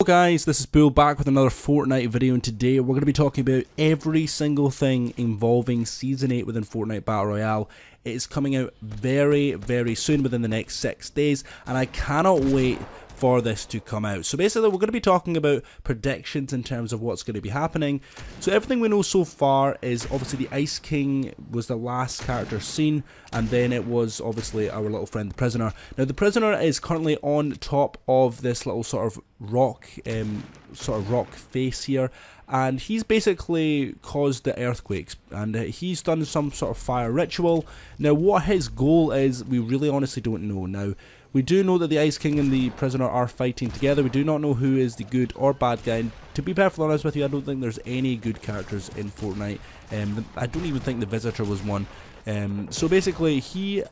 Guys, this is Bull back with another Fortnite video, and today we're going to be talking about every single thing involving Season 8 within Fortnite Battle Royale. It is coming out very soon, within the next 6 days, and I cannot wait for this to come out. So basically we're going to be talking about predictions in terms of what's going to be happening. So everything we know so far is obviously the Ice King was the last character seen, and then it was obviously our little friend the Prisoner. Now the Prisoner is currently on top of this little sort of rock face here, and he's basically caused the earthquakes, and he's done some sort of fire ritual. Now what his goal is, we really honestly don't know. Now we do know that the Ice King and the Prisoner are fighting together. We do not know who is the good or bad guy. And to be perfectly honest with you, I don't think there's any good characters in Fortnite. I don't even think the Visitor was one. So basically, he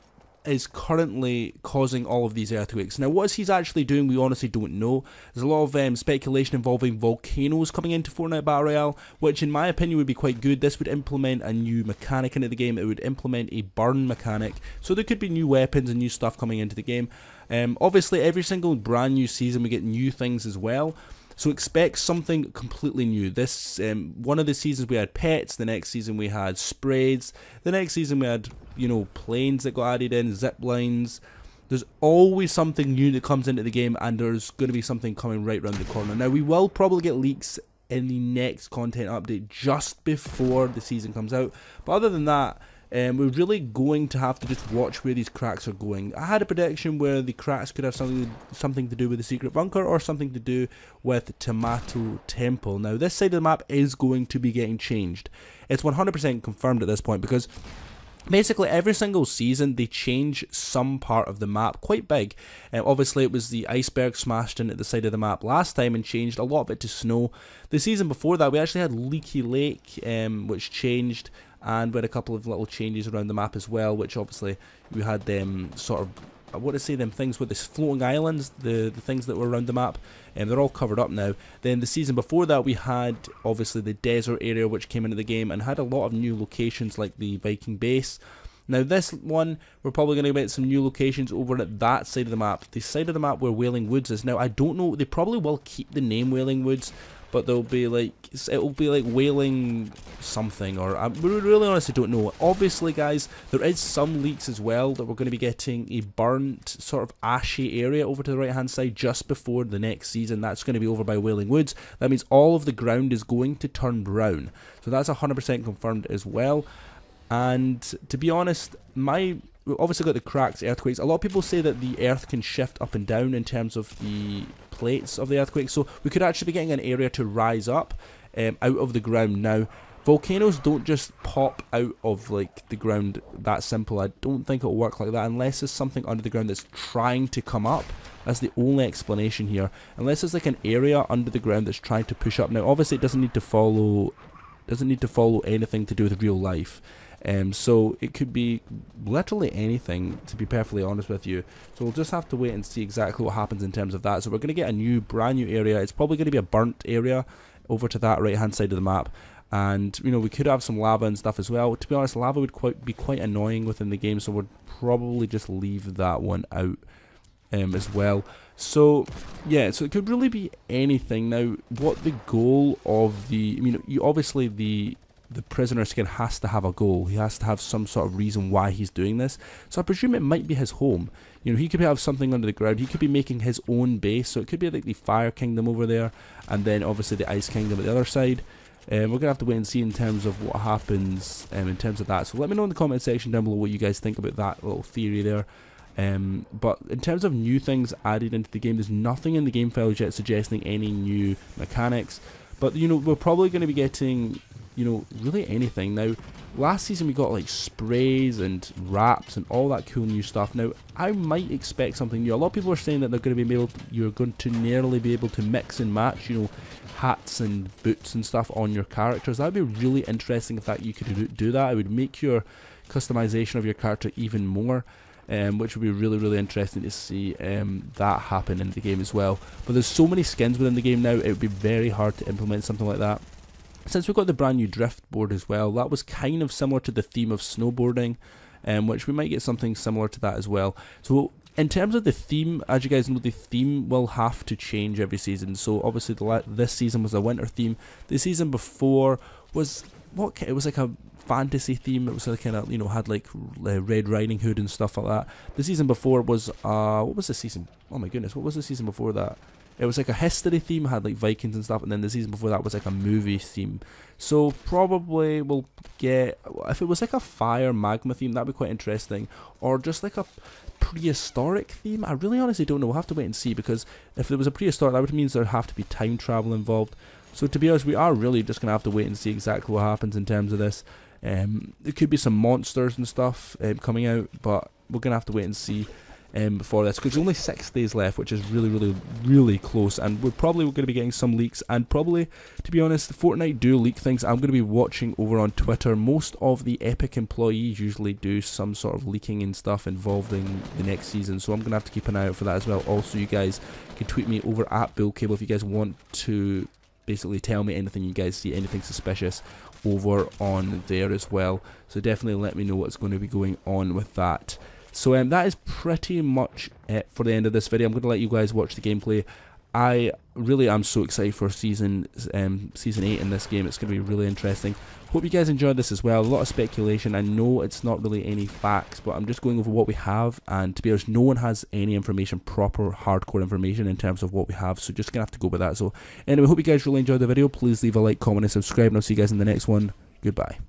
is currently causing all of these earthquakes. Now what he's actually doing, we honestly don't know. There's a lot of speculation involving volcanoes coming into Fortnite Battle Royale, which in my opinion would be quite good. This would implement a new mechanic into the game. It would implement a burn mechanic, so there could be new weapons and new stuff coming into the game. Obviously every single brand new season we get new things as well, so expect something completely new. This one of the seasons we had pets, the next season we had sprays, the next season we had, you know, planes that got added in, zip lines. There's always something new that comes into the game, and there's going to be something coming right around the corner. Now we will probably get leaks in the next content update just before the season comes out, but other than that, we're really going to have to just watch where these cracks are going. I had a prediction where the cracks could have something to do with the secret bunker, or something to do with Tomato Temple. Now this side of the map is going to be getting changed. It's 100% confirmed at this point, because basically every single season they change some part of the map quite big. Obviously it was the iceberg smashed into the side of the map last time and changed a lot of it to snow. The season before that we actually had Leaky Lake, which changed, and we had a couple of little changes around the map as well, which obviously we had them sort of, I want to say them things with this floating islands, the things that were around the map, and they're all covered up now. Then the season before that we had obviously the desert area, which came into the game and had a lot of new locations like the Viking base. Now this one, we're probably going to get some new locations over at that side of the map, the side of the map where Wailing Woods is. Now I don't know, they probably will keep the name Wailing Woods, but it'll be like Wailing something, or we really honestly don't know. Obviously guys, there is some leaks as well that we're going to be getting a burnt sort of ashy area over to the right hand side just before the next season. That's going to be over by Wailing Woods. That means all of the ground is going to turn brown, so that's 100% confirmed as well. And to be honest, we've obviously got the cracks, earthquakes. A lot of people say that the earth can shift up and down in terms of the plates of the earthquake, so we could actually be getting an area to rise up out of the ground. Now volcanoes don't just pop out of like the ground that simple. I don't think it'll work like that unless there's something under the ground that's trying to come up. That's the only explanation here, unless there's like an area under the ground that's trying to push up. Now obviously it doesn't need to follow anything to do with real life. So it could be literally anything, to be perfectly honest with you. So we'll just have to wait and see exactly what happens in terms of that. So we're going to get a brand new area. It's probably going to be a burnt area over to that right hand side of the map. And you know, we could have some lava and stuff as well. To be honest, lava would be quite annoying within the game, so we'd probably just leave that one out as well. So yeah, so it could really be anything. Now what the goal of obviously the Prisoner skin has to have a goal. He has to have some sort of reason why he's doing this. So I presume it might be his home. You know, he could have something under the ground. He could be making his own base. So it could be like the Fire Kingdom over there, and then obviously the Ice Kingdom at the other side. We're going to have to wait and see in terms of what happens in terms of that. So let me know in the comment section down below what you guys think about that little theory there. But in terms of new things added into the game, there's nothing in the game files yet suggesting any new mechanics. But you know, we're probably going to be getting, you know, really anything. Now last season we got like sprays and wraps and all that cool new stuff. Now I might expect something new. A lot of people are saying that they're going to be you're going to nearly be able to mix and match, you know, hats and boots and stuff on your characters. That would be really interesting if you could do that. It would make your customization of your character even more, which would be really interesting to see that happen in the game as well. But there's so many skins within the game now, it would be very hard to implement something like that. Since we've got the brand new drift board as well, that was kind of similar to the theme of snowboarding, which we might get something similar to that as well. So In terms of the theme, as you guys know, the theme will have to change every season. So obviously this season was a winter theme. The season before was it was like a fantasy theme. It was like kind of, you know, had like Red Riding Hood and stuff like that. The season before was what was the season? Oh my goodness, what was the season before that? It was like a history theme, had like Vikings and stuff, and then the season before that was like a movie theme. So probably we'll get, if it was like a fire magma theme, that'd be quite interesting, or just like a prehistoric theme. I really honestly don't know. We'll have to wait and see, because if there was a prehistoric, that would mean there have to be time travel involved. So to be honest, we are really just gonna have to wait and see exactly what happens in terms of this. There could be some monsters and stuff coming out, but we're gonna have to wait and see before this, because there's only 6 days left, which is really close, and we're probably going to be getting some leaks. And probably, to be honest, Fortnite do leak things. I'm going to be watching over on Twitter. Most of the Epic employees usually do some sort of leaking and stuff involving the next season, so I'm going to have to keep an eye out for that as well. Also, you guys can tweet me over at BillCable if you guys want to basically tell me anything you guys see, anything suspicious over on there as well. So definitely let me know what's going to be going on with that. So that is pretty much it for the end of this video. I'm going to let you guys watch the gameplay. I really am so excited for season 8 in this game. It's going to be really interesting. Hope you guys enjoyed this as well. A lot of speculation. I know it's not really any facts, but I'm just going over what we have. And to be honest, no one has any information, proper hardcore information in terms of what we have. So just going to have to go with that. So anyway, hope you guys really enjoyed the video. Please leave a like, comment, and subscribe. And I'll see you guys in the next one. Goodbye.